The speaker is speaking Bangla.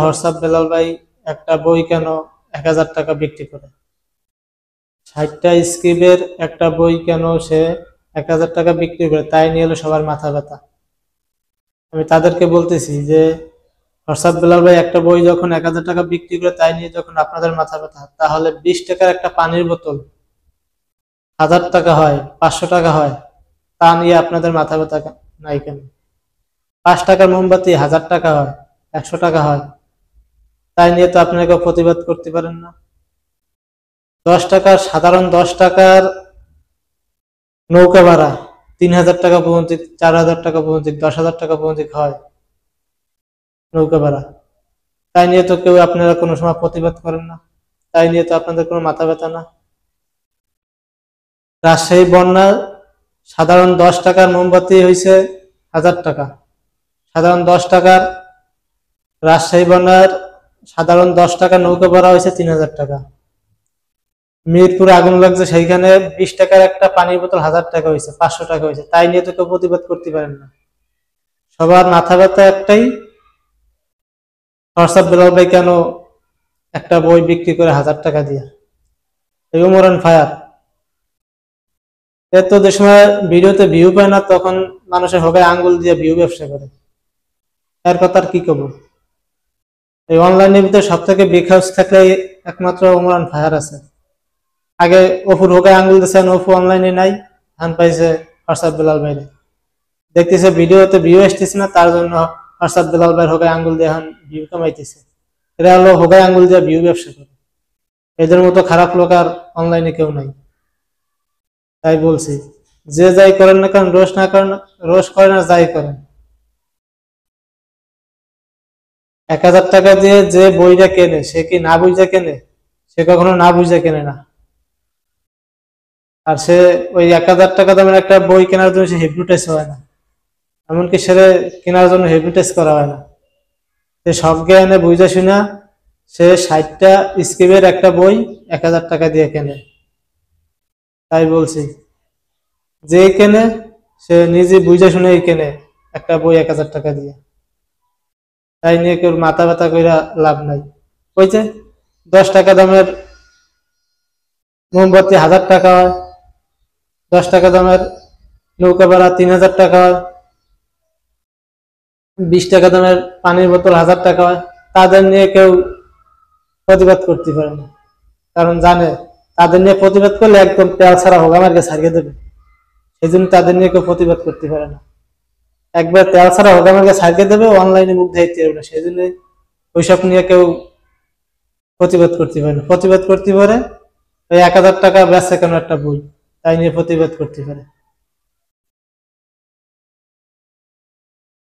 হোয়াটসঅ্যাপ বেলাল ভাই একটা বই কেন 1000 টাকা বিক্রি করে? 60টা স্ক্রিপ্টের একটা বই কেন সে 1000 টাকা বিক্রি করে, তাই নিয়ে হলো সবার মাথা ব্যথা। আমি তাদেরকে বলতেছি যে হোয়াটসঅ্যাপ বেলাল ভাই একটা বই যখন 1000 টাকা বিক্রি করে, তাই নিয়ে যখন আপনাদের মাথা ব্যথা, তাহলে 20 টাকার একটা পানির বোতল 1000 টাকা হয়, 500 টাকা হয়, তা নিয়ে আপনাদের মাথা ব্যথা নাই কেন? 5 টাকার মোমবাতি 1000 টাকা হয়, 100 টাকা হয়, তাই নিয়ে তো আপনারা কেউ প্রতিবাদ করতে পারেন না। 10 টাকার সাধারণ 10 টাকার নৌকা ভাড়া 3000 টাকা পর্যন্ত, 4000 টাকা পর্যন্ত, 10,000 টাকা পর্যন্ত হয় নৌকা ভাড়া, তাই নিয়ে তো কেউ আপনারা কোনো সময় প্রতিবাদ করেন না, তাই নিয়ে তো আপনাদের কোনো মাথা ব্যথা না। রাজশাহী বন্যা সাধারণ 10 টাকার মোমবাতি হয়েছে 1000 টাকা, সাধারণ 10 টাকার রাজশাহী বন্যার সাধারণ 10 টাকা নৌকা ভাড়া হয়েছে 3000 টাকা। মিরপুরে আগুন লাগছে, সেইখানে 20 টাকার একটা পানির বোতল 1000 টাকা হয়েছে, 500 টাকা হয়েছে, তাই নিয়ে তো কেউ প্রতিবাদ করতে পারেন না। সবার মাথা ব্যথা একটাই, হোয়াটসঅ্যাপ বেলাল ভাই কেন একটা বই বিক্রি করে 1000 টাকা দিয়ে। এই ওমর অন ফায়ার এত যে সময় ভিডিওতে ভিউ পায় না, তখন মানুষের হোগায় আঙ্গুল দিয়ে ভিউ ব্যবসা করে, এর কথা আর কি করবো। এই অনলাইনের ভিতরে সব থেকে বিগ হাউস থাকলে একমাত্র ওমর অন ফায়ার আছে। আগে অপুর হোগায় আঙ্গুল দিচ্ছেন, অপু অনলাইনে নাই, ধান পাইছে হোয়াটসঅ্যাপ বেলাল ভাইরে, দেখতেছে ভিডিওতে ভিউ আসতেছে না, তার জন্য হোয়াটসঅ্যাপ বেলাল ভাইয়ের হোগায় আঙ্গুল দিয়ে এখন ভিউ কামাইতেছে। এরা হলো হোগায় আঙ্গুল দিয়ে ভিউ ব্যবসা করে, এদের মতো খারাপ লোক আর অনলাইনে কেউ নাই। তাই বলছি, যে যাই করেন না কারণ রোষ না করেন, রোষ করেন আর যাই করেন, 1000 টাকা দিয়ে যে বইটা কেনে সে কি না বুঝে কেনে? সে কখনো না বুঝে কেনে না। আর সে ওই 1000 টাকা দামের একটা বই কেনার জন্য সে হিপনোটাইজ হয় না, এমনকি সে কেনার জন্য হিপনোটাইজ করা হয় না। সে সব জ্ঞানে বুঝে শুনা সে 60টা স্ক্রিপ্টের একটা বই 1000 টাকা দিয়ে কেনে। তাই বলছি, যে কেনে সে নিজে বুঝে শুনে কেনে একটা বই 1000 টাকা দিয়ে, তাই নিয়ে কেউ মাথা ব্যথা করে লাভ নাই। ওই যে 10 টাকা দামের মোমবাতি 1000 টাকা হয়, 10 টাকা দামের নৌকা ভাড়া 3000 টাকা হয়, 20 টাকা দামের পানির বোতল 1000 টাকা হয়, তাদের নিয়ে কেউ প্রতিবাদ করতে পারে না, কারণ জানে তাদের নিয়ে প্রতিবাদ করলে একদম তেল ছাড়া হোক আমার কাছে হারিয়ে দেবে, সেই জন্য তাদের নিয়ে কেউ প্রতিবাদ করতে পারে না। একবার তেল ছাড়া হোক আমার কাছে হারিয়ে দেবে, অনলাইনে মুখ দেখতে পারবে না, সেই জন্য ওইসব নিয়ে কেউ প্রতিবাদ করতে পারে না। প্রতিবাদ করতে পারে ওই 1000 টাকা বেচা কেন একটা বই, তাই নিয়ে প্রতিবাদ করতে পারে।